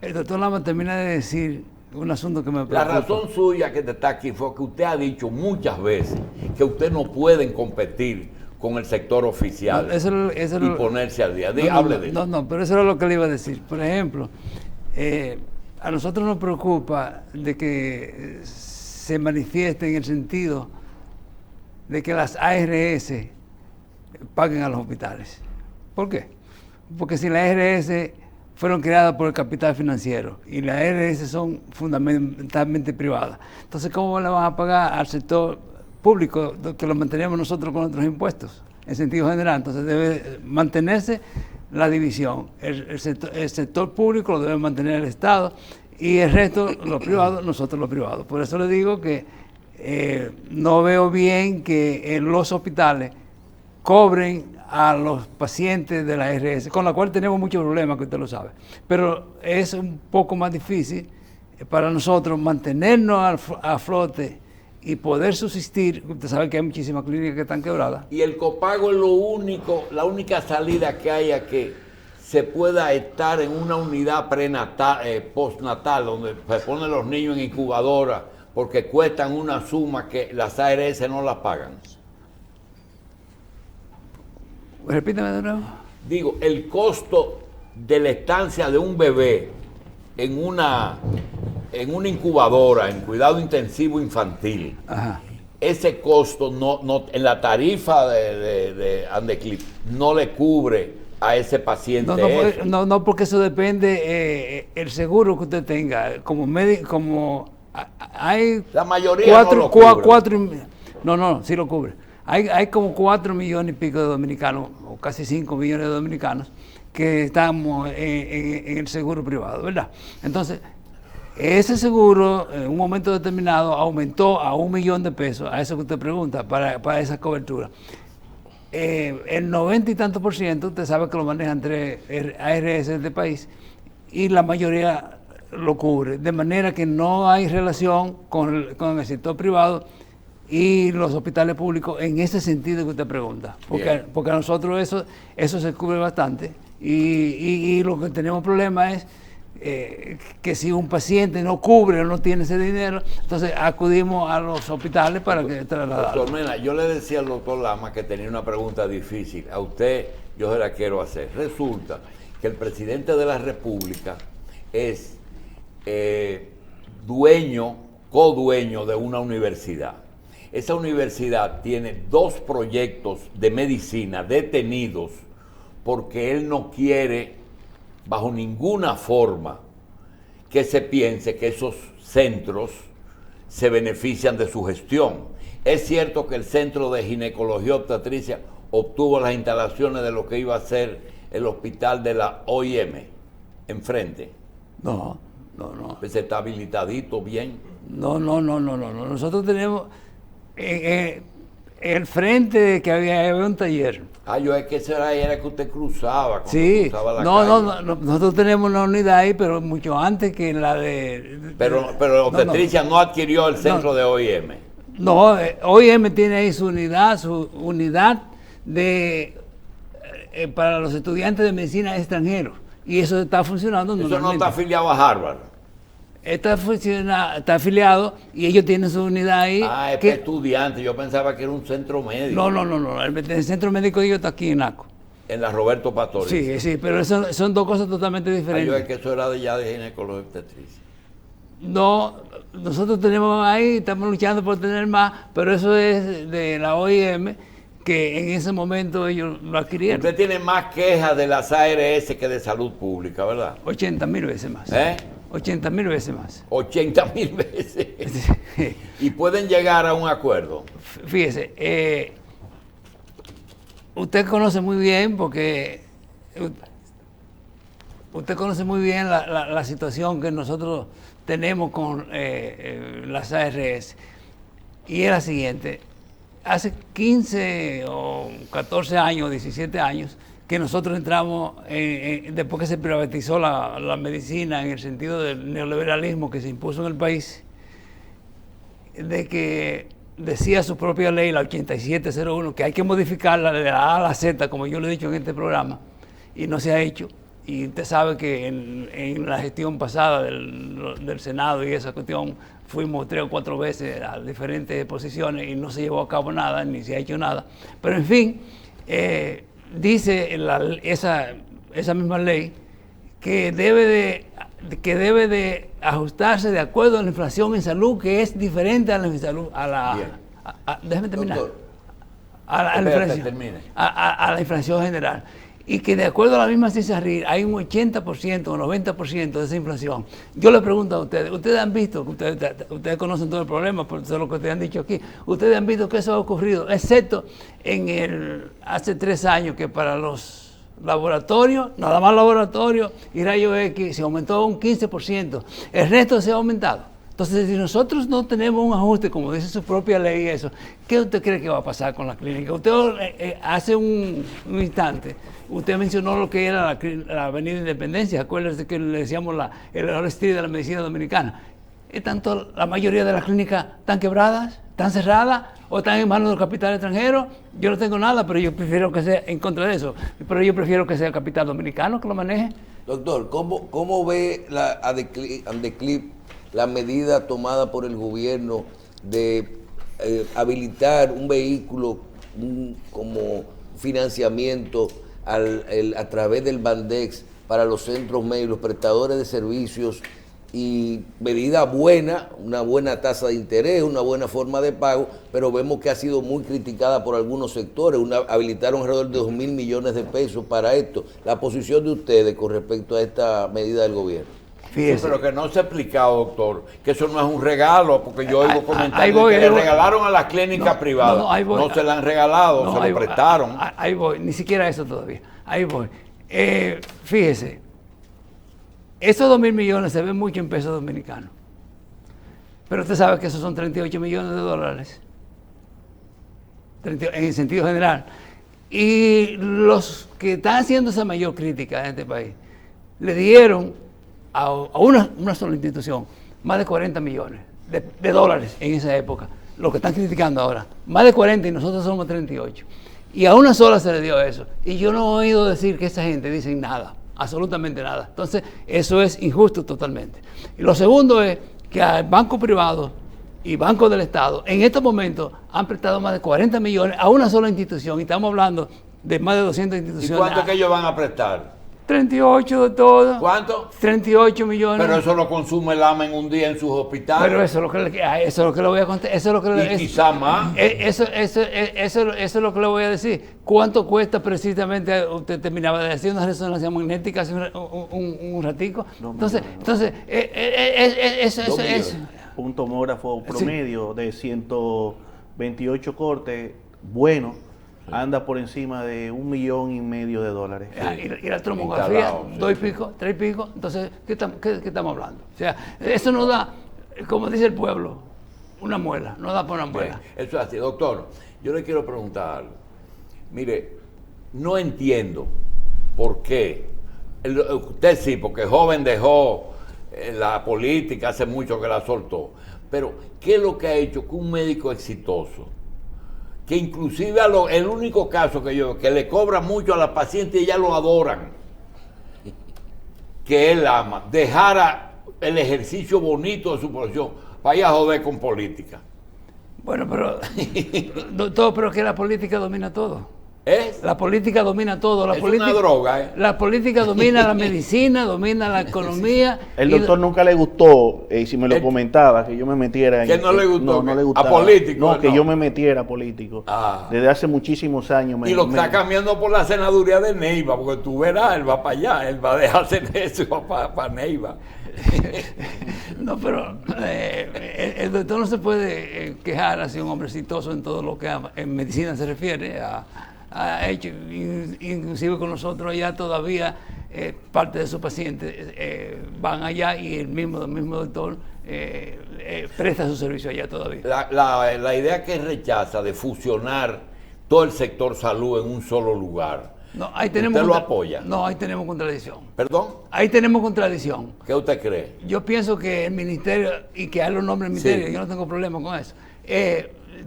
el doctor Lama termina de decir un asunto que me La preocupa. razón suya que está aquí fue que usted ha dicho muchas veces que usted no pueden competir con el sector oficial No, eso y ponerse al día. No, Hable de eso. No, pero eso era lo que le iba a decir. Por ejemplo, a nosotros nos preocupa de que se manifieste en el sentido de que las ARS paguen a los hospitales. ¿Por qué? Porque si las ARS fueron creadas por el capital financiero y las ARS son fundamentalmente privadas, entonces ¿cómo le van a pagar al sector público que lo mantenemos nosotros con nuestros impuestos en sentido general? Entonces debe mantenerse la división. El sector público lo debe mantener el Estado y el resto, los privados, nosotros los privados. Por eso le digo que no veo bien que los hospitales cobren a los pacientes de la ARS, con la cual tenemos muchos problemas, que usted lo sabe. Pero es un poco más difícil para nosotros mantenernos a flote y poder subsistir. Usted sabe que hay muchísimas clínicas que están quebradas. Y el copago es la única salida que hay a que se pueda estar en una unidad prenatal, postnatal, donde se ponen los niños en incubadora, porque cuestan una suma que las ARS no la pagan. Repítame de nuevo. Digo, el costo de la estancia de un bebé en una incubadora, en cuidado intensivo infantil, Ajá. ese costo no en la tarifa de Andeclip no le cubre a ese paciente. No, porque eso depende el seguro que usted tenga. Como médico, hay La mayoría no lo cubre. Sí lo cubre. Hay como 4 millones y pico de dominicanos, o casi 5 millones de dominicanos, que estamos en el seguro privado, ¿verdad? Entonces, ese seguro en un momento determinado aumentó a $1 millón de pesos, a eso que usted pregunta, para esa cobertura. El 90 y tanto %, usted sabe que lo manejan 3 ARS de este país, y la mayoría lo cubre, de manera que no hay relación con el sector privado y los hospitales públicos en ese sentido que usted pregunta, porque a nosotros eso se cubre bastante, y lo que tenemos problema es que si un paciente no cubre o no tiene ese dinero, entonces acudimos a los hospitales para que trasladarlo. Doctor Mena, yo le decía al doctor Lama que tenía una pregunta difícil. A usted yo se la quiero hacer. Resulta que el presidente de la República es codueño de una universidad. Esa universidad tiene 2 proyectos de medicina detenidos porque él no quiere, bajo ninguna forma, que se piense que esos centros se benefician de su gestión. Es cierto que el Centro de Ginecología Obstetricia obtuvo las instalaciones de lo que iba a ser el hospital de la OIM, enfrente. No. Pues está habilitadito, bien. No. Nosotros tenemos el frente que había un taller. Yo es que esa era que usted cruzaba. Sí, cruzaba la calle. nosotros tenemos una unidad ahí, pero mucho antes que la de... Pero Obstetricia no adquirió el centro de OIM. No, OIM tiene ahí su unidad para los estudiantes de medicina extranjeros. Y eso está funcionando Eso normalmente. no está afiliado a Harvard. está afiliado y ellos tienen su unidad ahí. Ah, es para estudiantes. Yo pensaba que era un centro médico. No. El centro médico de ellos está aquí en Naco. En la Roberto Pastoriza. Sí, pero son dos cosas totalmente Yo diferentes. es que eso era ya de ginecología y obstetricia. No, nosotros tenemos ahí, estamos luchando por tener más, pero eso es de la OIM, que en ese momento ellos lo adquirieron. Usted tiene más quejas de las ARS que de salud pública, ¿verdad? 80.000 veces más. 80.000 veces más. 80.000 veces. Y pueden llegar a un acuerdo. Fíjese, usted conoce muy bien, porque usted conoce muy bien la situación que nosotros tenemos con las ARS. Y es la siguiente. Hace 15 o 14 años, 17 años, que nosotros entramos, después que se privatizó la medicina en el sentido del neoliberalismo que se impuso en el país, de que decía su propia ley, la 8701, que hay que modificarla de la A a la Z, como yo lo he dicho en este programa, y no se ha hecho. Y usted sabe que en la gestión pasada del Senado y esa cuestión, fuimos 3 o 4 veces a diferentes posiciones y no se llevó a cabo nada, ni se ha hecho nada. Pero en fin, dice esa misma ley que debe de ajustarse de acuerdo a la inflación en salud, que es diferente a la inflación, déjeme terminar. Doctor, a la inflación general. Y que de acuerdo a la misma CISARRIL hay un 80% o 90% de esa inflación. Yo le pregunto a ustedes han visto, ustedes conocen todo el problema, por eso es lo que ustedes han dicho aquí, ustedes han visto que eso ha ocurrido, excepto hace 3 años que para los laboratorios, nada más laboratorios y rayos X se aumentó un 15%, el resto se ha aumentado. Entonces, si nosotros no tenemos un ajuste, como dice su propia ley, eso, ¿qué usted cree que va a pasar con la clínica? Usted hace un instante, usted mencionó lo que era la Avenida Independencia, acuérdese que le decíamos el Street de la medicina dominicana. Tanto la mayoría de las clínicas están quebradas, están cerradas o están en manos del capital extranjero. Yo no tengo nada, pero yo prefiero que sea en contra de eso. Pero yo prefiero que sea el capital dominicano que lo maneje. Doctor, ¿cómo ve Andeclip la medida tomada por el gobierno de habilitar un vehículo como financiamiento a través del Bandex para los centros médicos, los prestadores de servicios, y medida buena, una buena tasa de interés, una buena forma de pago, pero vemos que ha sido muy criticada por algunos sectores? Habilitaron alrededor de 2.000 millones de pesos para esto. La posición de ustedes con respecto a esta medida del gobierno. Sí, pero que no se ha explicado, doctor, que eso no es un regalo, porque yo oigo comentarios que le regalaron a las clínicas privadas. No se la han regalado, se lo prestaron. Ahí voy, ni siquiera eso todavía. Ahí voy. Fíjese, esos 2.000 millones se ven mucho en pesos dominicanos, pero usted sabe que esos son 38 millones de dólares, en el sentido general. Y los que están haciendo esa mayor crítica en este país, le dieron a una sola institución más de 40 millones de dólares en esa época. Lo que están criticando ahora, más de 40 y nosotros somos 38. Y a una sola se le dio eso. Y yo no he oído decir que esa gente dice nada, absolutamente nada. Entonces, eso es injusto totalmente. Y lo segundo es que al banco privado y bancos del Estado en estos momentos han prestado más de 40 millones a una sola institución. Y estamos hablando de más de 200 instituciones. ¿Y cuánto es que ellos van a prestar? 38 de todo. ¿Cuánto? 38 millones. Pero eso lo consume el AMA en un día en sus hospitales. Pero eso es lo que le voy a contar. Eso es lo que quizá más. Eso es lo que le voy a decir. ¿Cuánto cuesta precisamente? Usted terminaba de decir una resonancia magnética hace un ratico. Entonces, eso. Un tomógrafo promedio de 128 cortes, bueno, anda por encima de $1,5 millones de dólares. Y la tomografía, 2 y pico, 3 y pico. Entonces, ¿qué estamos hablando? O sea, eso no da, como dice el pueblo, una muela, no da por una muela. Bien, eso es así. Doctor, yo le quiero preguntar algo. Mire, no entiendo por qué. Usted sí, porque joven dejó la política, hace mucho que la soltó. Pero, ¿qué es lo que ha hecho que un médico exitoso, que inclusive el único caso que le cobra mucho a la paciente y ya lo adoran, que él ama, dejara el ejercicio bonito de su profesión para ir a joder con política. Bueno, pero, doctor, pero que la política domina todo. ¿Es? La política domina todo. Es una droga, ¿eh? La política domina la medicina, domina la economía. El doctor nunca le gustó, y si me lo comentaba, que yo me metiera en... ¿Que no le gustó? No le ¿A gustaba. político? No, que No. yo me metiera a político. Ah. Desde hace muchísimos años. Y lo está cambiando por la senaduría de Neiva, porque tú verás, él va para allá, él va a dejarse de eso y va para Neiva. No, pero el doctor no se puede quejar así un hombre exitoso en todo lo que en medicina se refiere. Ha hecho, inclusive con nosotros allá todavía parte de sus pacientes van allá y el mismo doctor presta su servicio allá todavía. La idea que rechaza de fusionar todo el sector salud en un solo lugar, No, ahí tenemos ¿usted lo apoya? No, ahí tenemos contradicción. ¿Perdón? Ahí tenemos contradicción. ¿Qué usted cree? Yo pienso que el ministerio, y que hay los nombres del Sí. ministerio, yo no tengo problema con eso,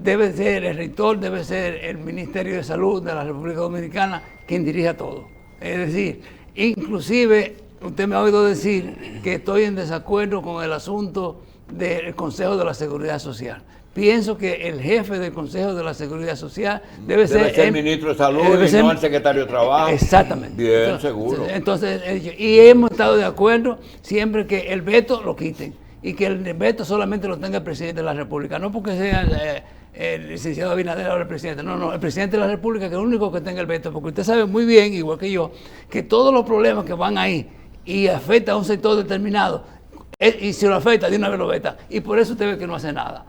debe ser el rector, debe ser el Ministerio de Salud de la República Dominicana quien dirija todo. Es decir, inclusive usted me ha oído decir que estoy en desacuerdo con el asunto del Consejo de la Seguridad Social. Pienso que el jefe del Consejo de la Seguridad Social debe ser el ministro de Salud y no el secretario de Trabajo. Exactamente. Bien, Entonces, seguro. Entonces, y hemos estado de acuerdo siempre que el veto lo quiten y que el veto solamente lo tenga el presidente de la República, no porque sea el licenciado Abinader ahora el presidente, no, el presidente de la República que es el único que tenga el veto, porque usted sabe muy bien, igual que yo, que todos los problemas que van ahí y afecta a un sector determinado, y si lo afecta, de una vez lo veta, y por eso usted ve que no hace nada.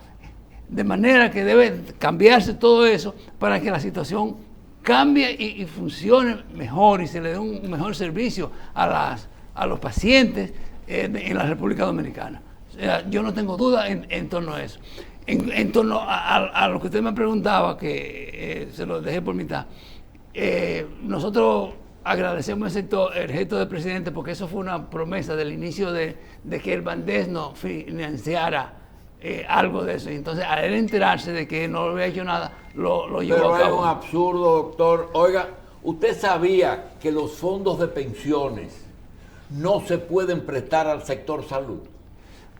De manera que debe cambiarse todo eso para que la situación cambie y funcione mejor y se le dé un mejor servicio a los pacientes en la República Dominicana. O sea, yo no tengo duda en torno a eso. En torno a lo que usted me preguntaba, que se lo dejé por mitad, nosotros agradecemos el gesto del presidente porque eso fue una promesa del inicio de que el Bandesno financiara algo de eso. Y entonces, al él enterarse de que no había hecho nada, lo llevó Pero a es cabo. un absurdo, doctor. Oiga, ¿usted sabía que los fondos de pensiones no se pueden prestar al sector salud?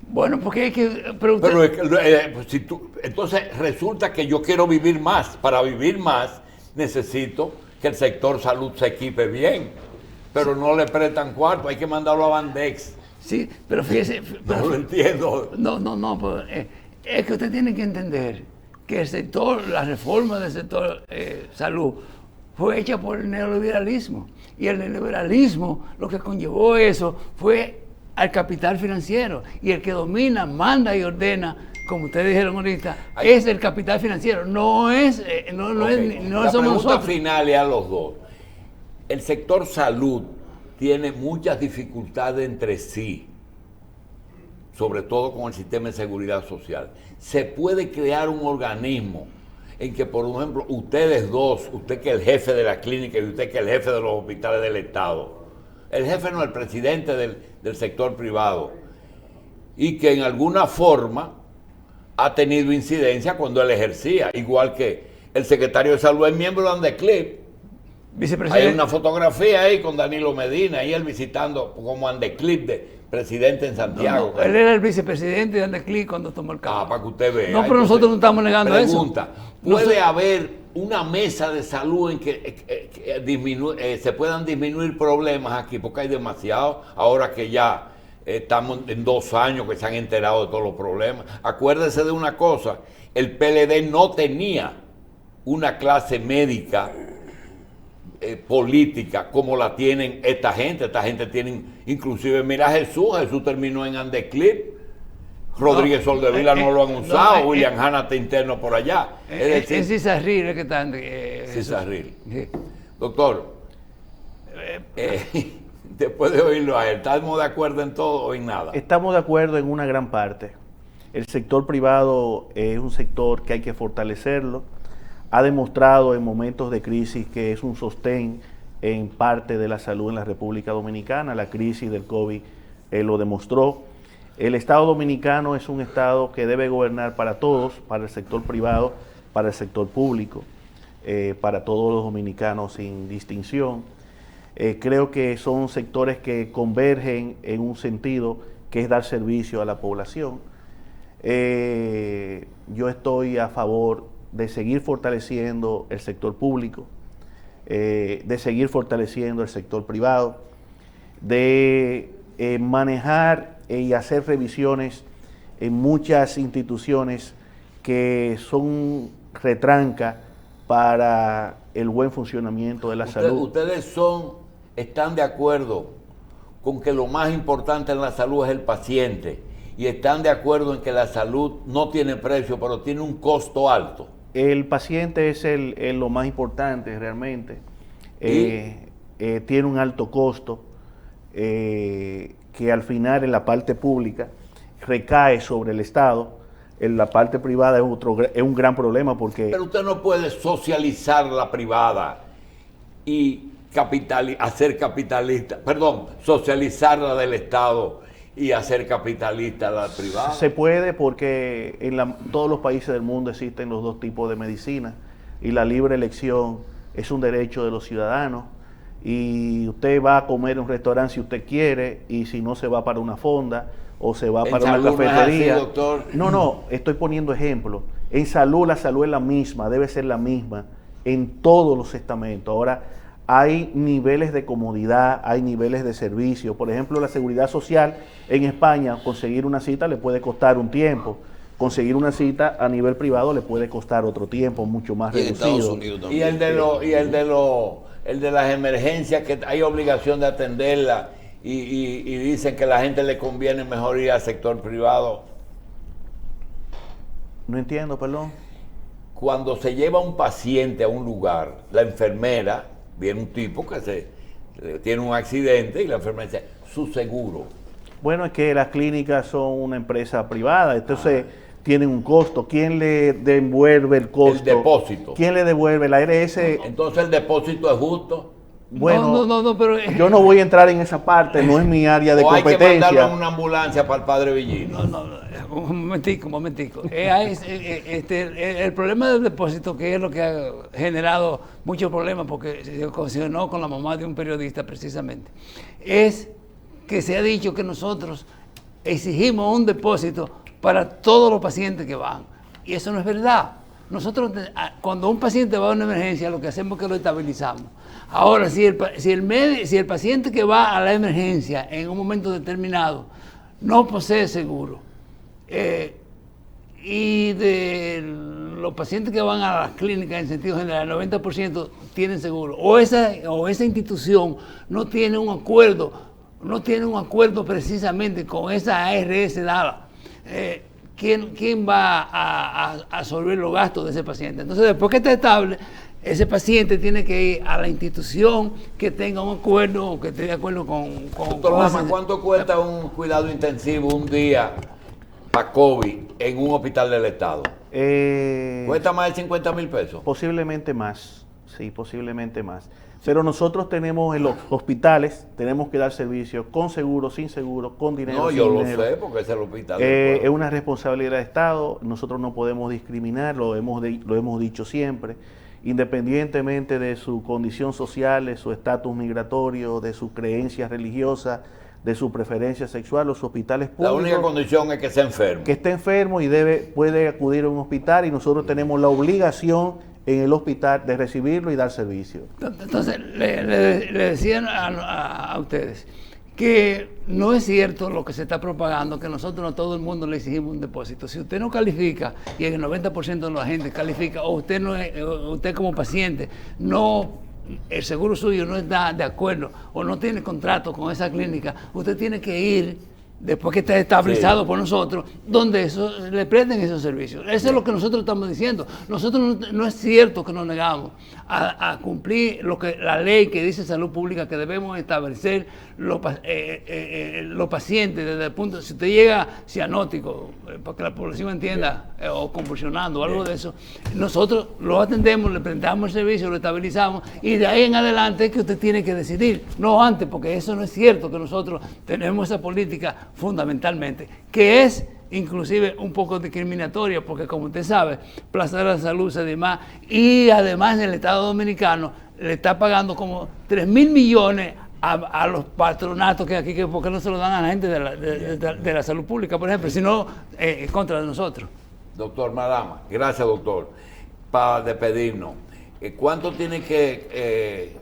Bueno, porque hay que... Pero usted, Pero es que, si entonces resulta que yo quiero vivir más. Para vivir más necesito que el sector salud se equipe bien. Pero no le prestan cuarto, hay que mandarlo a Bandex. sí, pero fíjese... No lo entiendo. No, pues, es que usted tiene que entender que el sector, la reforma del sector salud fue hecha por el neoliberalismo. Y el neoliberalismo lo que conllevó eso fue al capital financiero. Y el que domina, manda y ordena, como ustedes dijeron ahorita, es el capital financiero. No es, no La somos pregunta nosotros. final es a los dos. El sector salud tiene muchas dificultades entre sí, sobre todo con el sistema de seguridad social. Se puede crear un organismo en que, por ejemplo, ustedes dos, usted que es el jefe de la clínica y usted que es el jefe de los hospitales del Estado, el jefe no, el presidente del sector privado, y que en alguna forma ha tenido incidencia cuando él ejercía, igual que el secretario de Salud es miembro de Andeclip. Vicepresidente. Hay una fotografía ahí con Danilo Medina y él visitando como Andeclip de presidente en Santiago. No, él era el vicepresidente de Andeclip cuando tomó el cargo. Para que usted vea. No, pero nosotros no estamos negando eso. Pregunta, ¿puede haber una mesa de salud en que se puedan disminuir problemas aquí? Porque hay demasiado, ahora que ya estamos en 2 años que se han enterado de todos los problemas. Acuérdese de una cosa, el PLD no tenía una clase médica política como la tienen esta gente tienen, inclusive, mira Jesús terminó en Andeclip, Rodríguez Soldevila no lo han usado, William Hanna está interno por allá. Es Cisarril el que está... Cisarril. Sí. Doctor, después de oírlo a él, ¿estamos de acuerdo en todo o en nada? Estamos de acuerdo en una gran parte. El sector privado es un sector que hay que fortalecerlo. Ha demostrado en momentos de crisis que es un sostén en parte de la salud en la República Dominicana. La crisis del COVID lo demostró. El Estado dominicano es un Estado que debe gobernar para todos, para el sector privado, para el sector público, para todos los dominicanos sin distinción. Creo que son sectores que convergen en un sentido que es dar servicio a la población. Yo estoy a favor de seguir fortaleciendo el sector público, de seguir fortaleciendo el sector privado, de manejar y hacer revisiones en muchas instituciones que son retranca para el buen funcionamiento de la salud. Ustedes están de acuerdo con que lo más importante en la salud es el paciente y están de acuerdo en que la salud no tiene precio, pero tiene un costo alto. El paciente es lo más importante realmente. Tiene un alto costo que al final en la parte pública recae sobre el Estado. En la parte privada es un gran problema porque... Pero usted no puede socializar la privada y socializarla del Estado y hacer capitalista la privada. Se puede porque todos los países del mundo existen los dos tipos de medicina y la libre elección es un derecho de los ciudadanos y usted va a comer en un restaurante si usted quiere y si no se va para una fonda o se va para una cafetería. No, doctor. No, estoy poniendo ejemplos. En salud, la salud es la misma, debe ser la misma en todos los estamentos. Ahora, hay niveles de comodidad, hay niveles de servicio. Por ejemplo, la seguridad social en España, conseguir una cita le puede costar un tiempo. Conseguir una cita a nivel privado le puede costar otro tiempo, mucho más Y en reducido. Estados Unidos también. El de las emergencias que hay obligación de atenderla y dicen que a la gente le conviene mejor ir al sector privado. No entiendo, perdón. Cuando se lleva un paciente a un lugar, la enfermera, viene un tipo que tiene un accidente y la enfermera dice, su seguro. Bueno, es que las clínicas son una empresa privada, entonces tienen un costo. ¿Quién le devuelve el costo? El depósito. ¿Quién le devuelve? La ARS. Entonces el depósito es justo. Bueno, No, pero yo no voy a entrar en esa parte, no es mi área de O hay que competencia. mandarlo en una ambulancia para el padre Villino. No, un momentico. El problema del depósito, que es lo que ha generado muchos problemas, porque se ocasionó con la mamá de un periodista precisamente, es que se ha dicho que nosotros exigimos un depósito para todos los pacientes que van. Y eso no es verdad. Nosotros, cuando un paciente va a una emergencia, lo que hacemos es que lo estabilizamos. Ahora, si el paciente que va a la emergencia en un momento determinado no posee seguro, y de los pacientes que van a las clínicas en sentido general, el 90% tienen seguro, o esa institución no tiene un acuerdo precisamente con esa ARS dada, ¿quién va a absorber los gastos de ese paciente? Entonces, después que esté estable, ese paciente tiene que ir a la institución que tenga un acuerdo o que esté de acuerdo con Doctor Lama, ¿cuánto cuesta un cuidado intensivo un día para COVID en un hospital del Estado? ¿Cuesta más de 50,000 pesos? Posiblemente más, sí, posiblemente más. Pero nosotros tenemos en los hospitales, tenemos que dar servicio con seguro, sin seguro, con dinero, No, sin yo lo dinero. sé, porque es el hospital del Es pueblo. una responsabilidad del Estado, nosotros no podemos discriminar, lo hemos dicho siempre, independientemente de su condición social, de su estatus migratorio, de su creencia religiosa, de su preferencia sexual, los hospitales La públicos, única condición es que sea enfermo. que esté enfermo y puede acudir a un hospital y nosotros tenemos la obligación en el hospital de recibirlo y dar servicio. Entonces, le decían a ustedes que no es cierto lo que se está propagando, que nosotros a todo el mundo le exigimos un depósito. Si usted no califica, y el 90% de la gente califica, o usted como paciente, el seguro suyo no está de acuerdo, o no tiene contrato con esa clínica, usted tiene que ir, después que está estabilizado por nosotros, donde le presten esos servicios. Eso es lo que nosotros estamos diciendo. Nosotros no es cierto que nos negamos a cumplir la ley que dice salud pública, que debemos establecer los pacientes desde el punto, si usted llega cianótico, para que la población entienda, o convulsionando o algo de eso, nosotros lo atendemos, le prestamos el servicio, lo estabilizamos, y de ahí en adelante es que usted tiene que decidir, no antes, porque eso no es cierto, que nosotros tenemos esa política fundamentalmente, que es inclusive un poco discriminatoria, porque como usted sabe, Plaza de la Salud, y además el Estado Dominicano le está pagando como 3,000 millones a los patronatos que aquí, que ¿por qué no se lo dan a la gente de la salud pública, por ejemplo, sino contra de nosotros? Doctor Madama, gracias doctor. Para despedirnos, ¿cuánto tiene que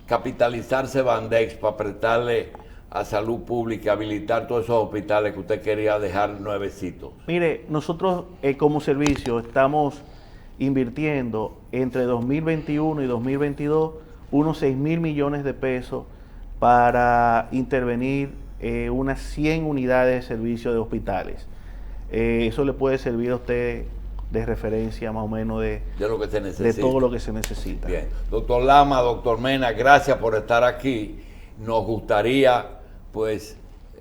capitalizarse Bandex para prestarle a salud pública, habilitar todos esos hospitales que usted quería dejar nuevecitos? Mire, nosotros como servicio estamos invirtiendo entre 2021 y 2022 unos 6.000 millones de pesos para intervenir unas 100 unidades de servicio de hospitales. Eso le puede servir a usted de referencia más o menos de lo que se necesita. De todo lo que se necesita. Bien. Doctor Lama, doctor Mena, gracias por estar aquí. Nos gustaría, pues,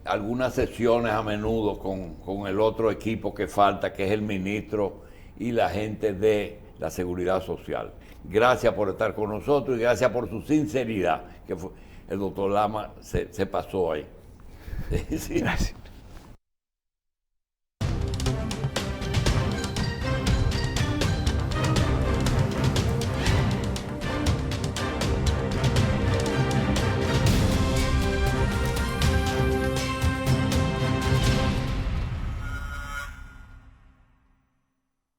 algunas sesiones a menudo con el otro equipo que falta, que es el ministro y la gente de la Seguridad Social. Gracias por estar con nosotros y gracias por su sinceridad, que el doctor Lama se pasó ahí. Sí. Gracias.